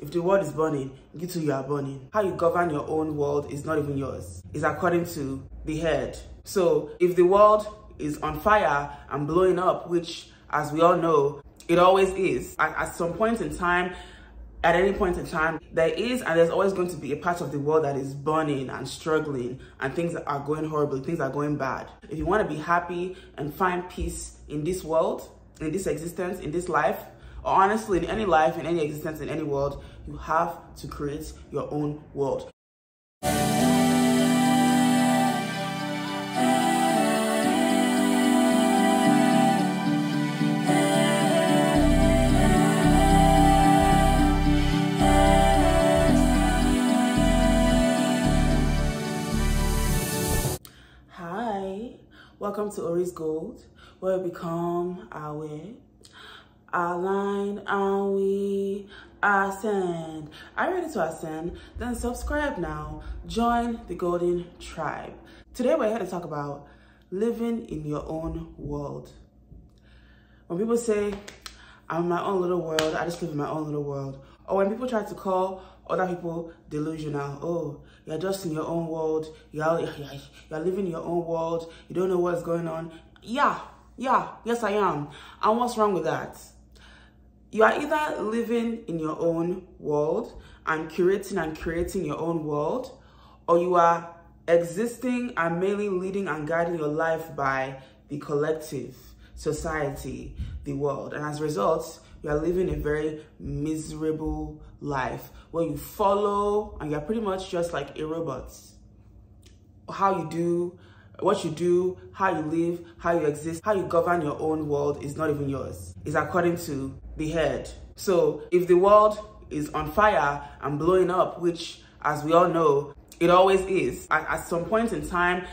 if the world is burning, you too, you are burning. How you govern your own world is not even yours. It's according to the head. So if the world is on fire and blowing up, which as we all know, it always is, at some point in time, at any point in time, there is and there's always going to be a part of the world that is burning and struggling and things are going horribly, things are going bad. If you want to be happy and find peace in this world, in this existence, in this life, or honestly in any life, in any existence, in any world, you have to create your own world. Welcome to Ori's Gold, where we become our way, our line, and we ascend. Are you ready to ascend? Then subscribe now. Join the Golden Tribe. Today we're here to talk about living in your own world. When people say, I'm in my own little world, I just live in my own little world. Or when people try to call other people delusional, oh, you're just in your own world, you're living in your own world, you don't know what's going on. Yes I am. And what's wrong with that? You are either living in your own world and creating your own world, or you are existing and mainly leading and guiding your life by the collective, society, the world. And as a result, you are living a very miserable life where you follow and you're pretty much just like a robot. How you do, what you do, how you live, how you exist, how you govern your own world is not even yours. It's according to the head. So if the world is on fire and blowing up, which as we all know, it always is, at some point in time,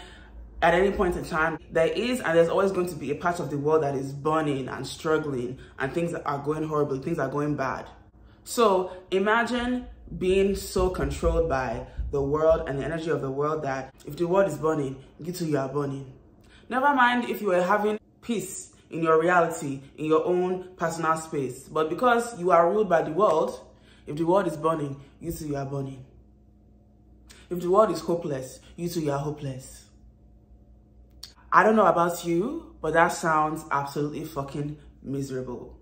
at any point in time, there is and there's always going to be a part of the world that is burning and struggling and things are going horribly, things are going bad. So imagine being so controlled by the world and the energy of the world that if the world is burning, you too, you are burning. Never mind if you are having peace in your reality, in your own personal space. But because you are ruled by the world, if the world is burning, you too, you are burning. If the world is hopeless, you too, you are hopeless. I don't know about you, but that sounds absolutely fucking miserable.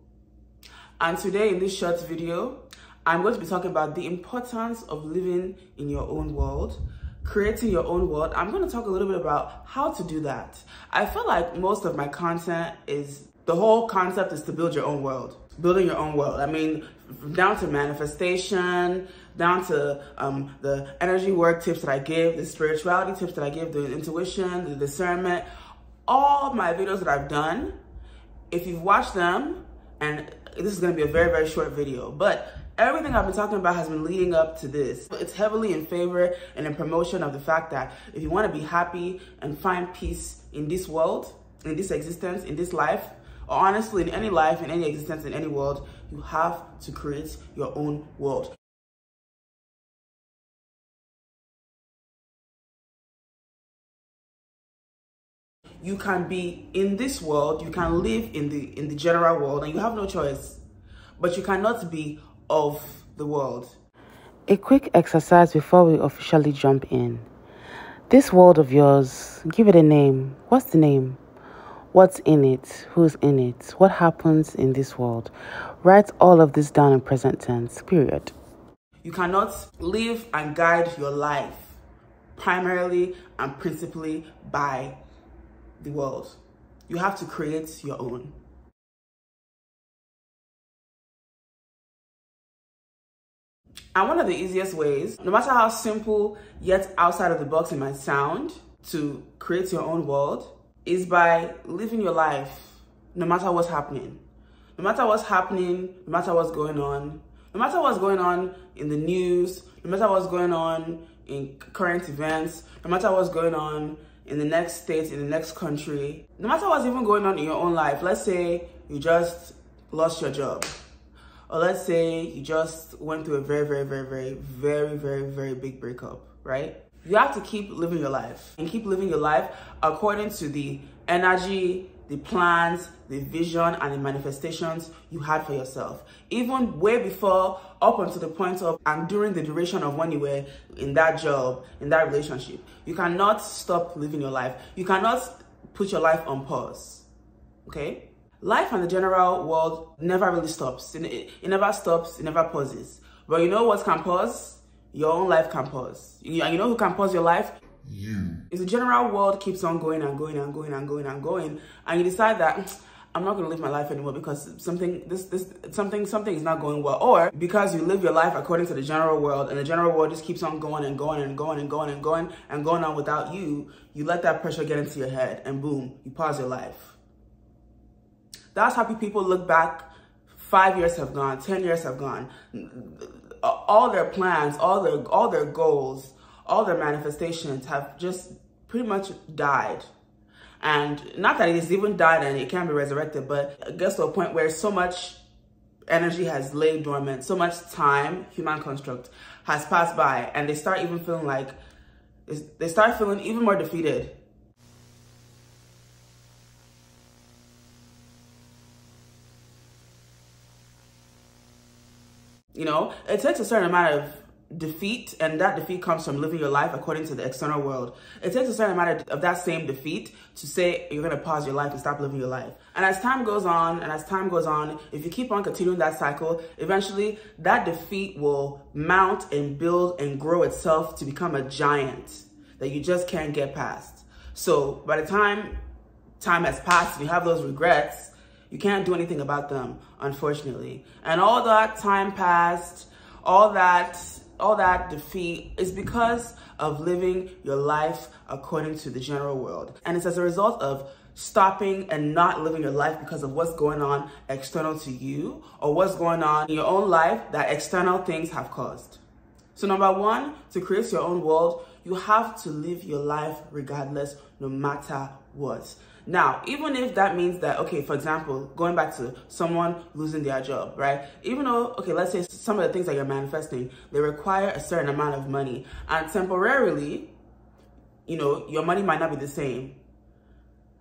And today in this short video, I'm going to be talking about the importance of living in your own world, creating your own world. I'm going to talk a little bit about how to do that. I feel like most of my content is, the whole concept is to build your own world, building your own world. I mean, down to manifestation, down to the energy work tips that I give, the spirituality tips that I give, the intuition, the discernment, all my videos that I've done. If you've watched them, and this is going to be a very, very short video, but everything I've been talking about has been leading up to this. It's heavily in favor and in promotion of the fact that if you want to be happy and find peace in this world, in this existence, in this life, or honestly in any life, in any existence, in any world, you have to create your own world. You can be in this world, you can live in the general world, and you have no choice, but you cannot be of the world. A quick exercise before we officially jump in. This world of yours, give it a name. What's the name? What's in it? Who's in it? What happens in this world? Write all of this down in present tense, period. You cannot live and guide your life primarily and principally by the world. You have to create your own. And one of the easiest ways, no matter how simple yet outside of the box it might sound, to create your own world is by living your life no matter what's happening. No matter what's happening, no matter what's going on, no matter what's going on in the news, no matter what's going on in current events, no matter what's going on in the next state, in the next country, no matter what's even going on in your own life. Let's say you just lost your job. Or let's say you just went through a very big breakup, right? You have to keep living your life and keep living your life according to the energy the plans, the vision, and the manifestations you had for yourself. Even way before, up until the point of and during the duration of when you were in that job, in that relationship. You cannot stop living your life. You cannot put your life on pause, okay? Life and the general world never really stops. It never stops, it never pauses. But you know what can pause? Your own life can pause. And you know who can pause your life? You. If the general world keeps on going and going and going and going and going, and you decide that I'm not going to live my life anymore because something is not going well, or because you live your life according to the general world and the general world just keeps on going and going and going and going and going and going on without you, you let that pressure get into your head and boom, you pause your life. That's how people look back. 5 years have gone, 10 years have gone. All their plans, all their goals, all their manifestations have just pretty much died. And not that it has even died and it can be resurrected, but it gets to a point where so much energy has laid dormant, so much time, human construct, has passed by, and they start even feeling like, they start feeling even more defeated. You know, it takes a certain amount of defeat, and that defeat comes from living your life according to the external world. It takes a certain amount of that same defeat to say you're going to pause your life and stop living your life. And as time goes on, if you keep on continuing that cycle, eventually that defeat will mount and build and grow itself to become a giant that you just can't get past. So by the time has passed and you have those regrets, you can't do anything about them, unfortunately. And all that time passed, all that defeat is because of living your life according to the general world. And it's as a result of stopping and not living your life because of what's going on external to you or what's going on in your own life that external things have caused. So number one, to create your own world, you have to live your life regardless, no matter what. Now, even if that means that, okay, for example, going back to someone losing their job, right? Even though, okay, let's say some of the things that you're manifesting, they require a certain amount of money. And temporarily, you know, your money might not be the same.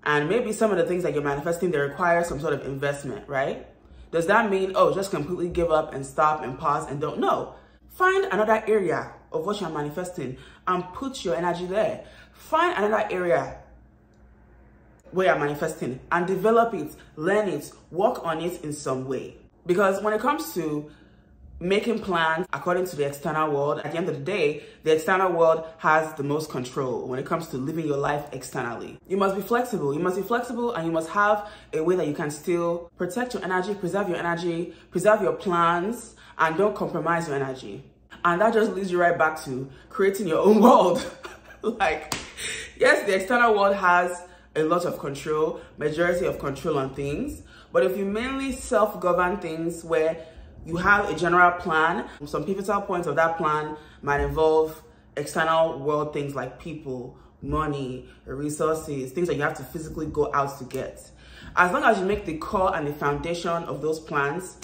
And maybe some of the things that you're manifesting, they require some sort of investment, right? Does that mean, oh, just completely give up and stop and pause and don't know? Find another area of what you're manifesting and put your energy there. Find another area where you're manifesting and develop it, learn it, work on it in some way. Because when it comes to making plans according to the external world, at the end of the day, the external world has the most control when it comes to living your life externally. You must be flexible. You must be flexible, and you must have a way that you can still protect your energy, preserve your plans, and don't compromise your energy. And that just leads you right back to creating your own world. Like, yes, the external world has a lot of control, majority of control on things. But if you mainly self-govern things where you have a general plan, some pivotal points of that plan might involve external world things like people, money, resources, things that you have to physically go out to get. As long as you make the core and the foundation of those plans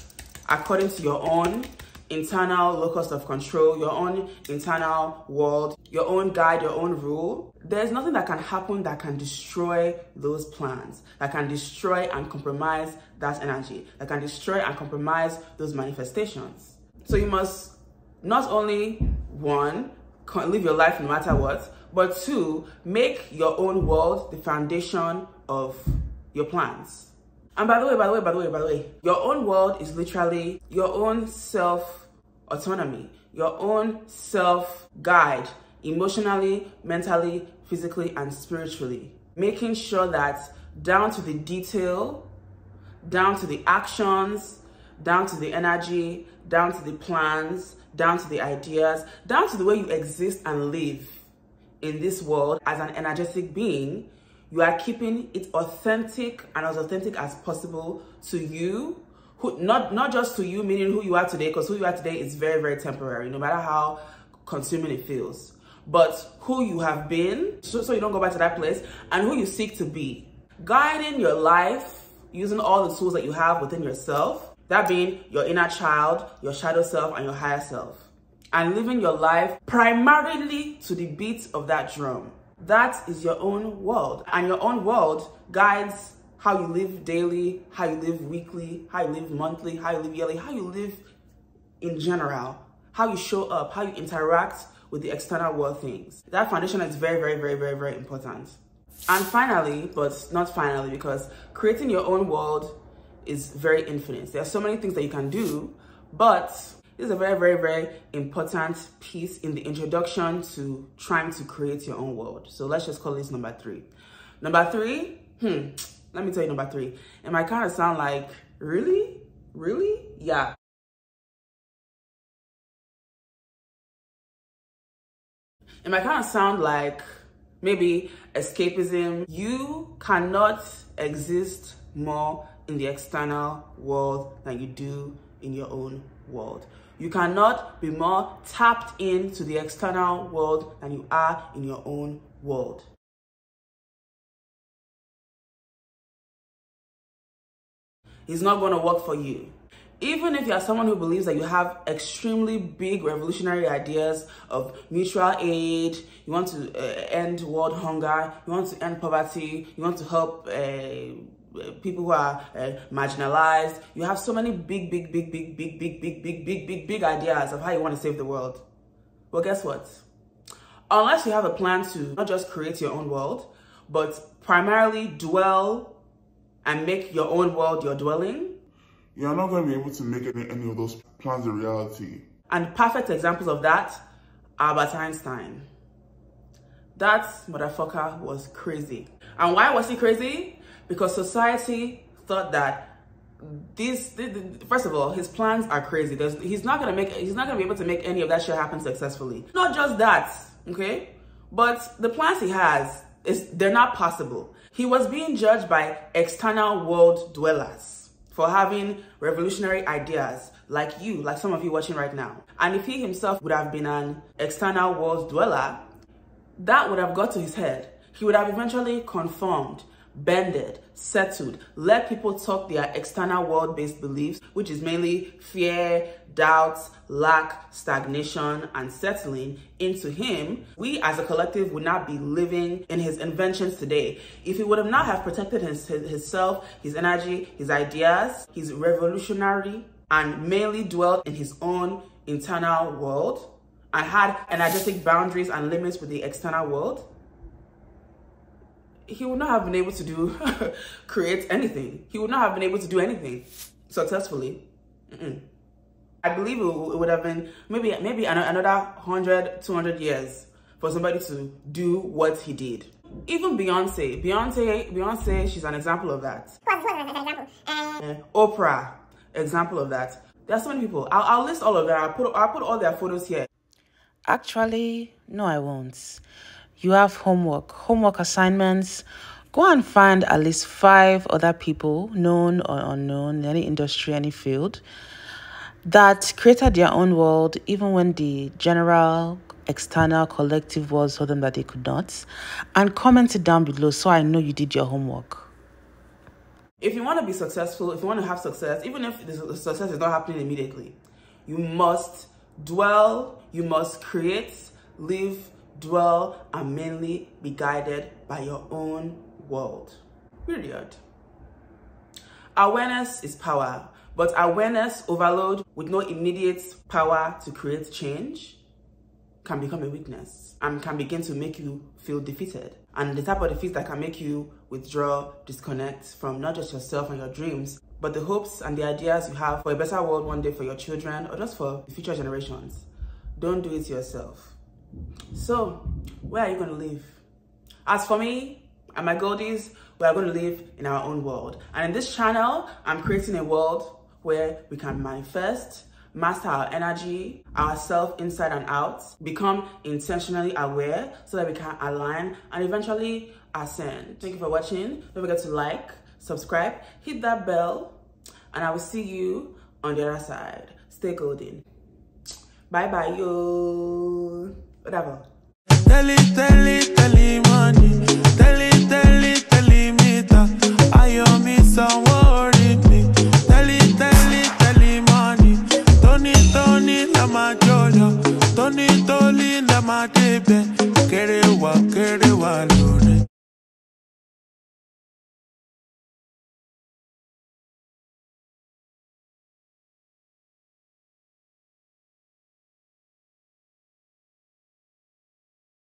according to your own internal locus of control, your own internal world, your own guide, your own rule, there's nothing that can happen that can destroy those plans, that can destroy and compromise that energy, that can destroy and compromise those manifestations. So you must not only, one, live your life no matter what, but two, make your own world the foundation of your plans. And by the way, your own world is literally your own self-autonomy, your own self-guide, emotionally, mentally, physically, and spiritually. Making sure that down to the detail, down to the actions, down to the energy, down to the plans, down to the ideas, down to the way you exist and live in this world as an energetic being, you are keeping it authentic and as authentic as possible to you. Not just to you, meaning who you are today, because who you are today is very, very temporary, no matter how consuming it feels. But who you have been, so you don't go back to that place, and who you seek to be. Guiding your life using all the tools that you have within yourself, that being your inner child, your shadow self, and your higher self. And living your life primarily to the beat of that drum. That is your own world. And your own world guides how you live daily, how you live weekly, how you live monthly, how you live yearly, how you live in general, how you show up, how you interact with the external world things. That foundation is very, very, very, very, very important. And finally, but not finally, because creating your own world is very infinite. There are so many things that you can do, but this is a very, very, very important piece in the introduction to trying to create your own world. So let's just call this number 3. Number 3, let me tell you number 3. It might kind of sound like, really? Really? Yeah. It might kind of sound like maybe escapism. You cannot exist more in the external world than you do in your own world. You cannot be more tapped into the external world than you are in your own world. It's not going to work for you. Even if you are someone who believes that you have extremely big revolutionary ideas of mutual aid, you want to end world hunger, you want to end poverty, you want to help people who are marginalized, you have so many big ideas of how you want to save the world. Well, guess what? Unless you have a plan to not just create your own world, but primarily dwell and make your own world your dwelling, you're not going to be able to make any of those plans a reality. And perfect examples of that, Albert Einstein. That motherfucker was crazy. And why was he crazy? Because society thought that first of all, his plans are crazy. He's not gonna be able to make any of that shit happen successfully. Not just that, okay? But the plans he has, they're not possible. He was being judged by external world dwellers for having revolutionary ideas like some of you watching right now. And if he himself would have been an external world dweller, that would have got to his head. He would have eventually conformed, bended, settled, let people talk their external world-based beliefs, which is mainly fear, doubts, lack, stagnation, and settling into him. We as a collective would not be living in his inventions today. If he would have not have protected himself, his energy, his ideas, his revolutionary, and mainly dwelt in his own internal world, and had energetic boundaries and limits with the external world, he would not have been able to create anything. He would not have been able to do anything successfully. I believe it would have been maybe another 100, 200 years for somebody to do what he did. Even Beyonce, she's an example of that. Oprah, example of that. There are so many people. I'll list all of them. I'll put all their photos here. Actually, no, I won't. You have homework assignments. Go and find at least 5 other people, known or unknown, in any industry, any field, that created their own world, even when the general, external, collective world told them that they could not, and comment it down below so I know you did your homework. If you want to be successful, if you want to have success, even if the success is not happening immediately, you must dwell, you must create, live, dwell, and mainly be guided by your own world. Period. Awareness is power, but awareness overload with no immediate power to create change can become a weakness and can begin to make you feel defeated. And the type of defeat that can make you withdraw, disconnect from not just yourself and your dreams, but the hopes and the ideas you have for a better world one day for your children or just for the future generations. Don't do it to yourself. So, where are you going to live? As for me and my Goldiez, we are going to live in our own world. And in this channel, I'm creating a world where we can manifest, master our energy, ourselves inside and out, become intentionally aware so that we can align and eventually ascend. Thank you for watching. Don't forget to like, subscribe, hit that bell, and I will see you on the other side. Stay golden. Bye bye, yo. Whatever. Tell it, money. Tell me that I owe me some worry me. Tell it, money. Tony, na my jojo. Tony, na my baby. Kerewa, lone.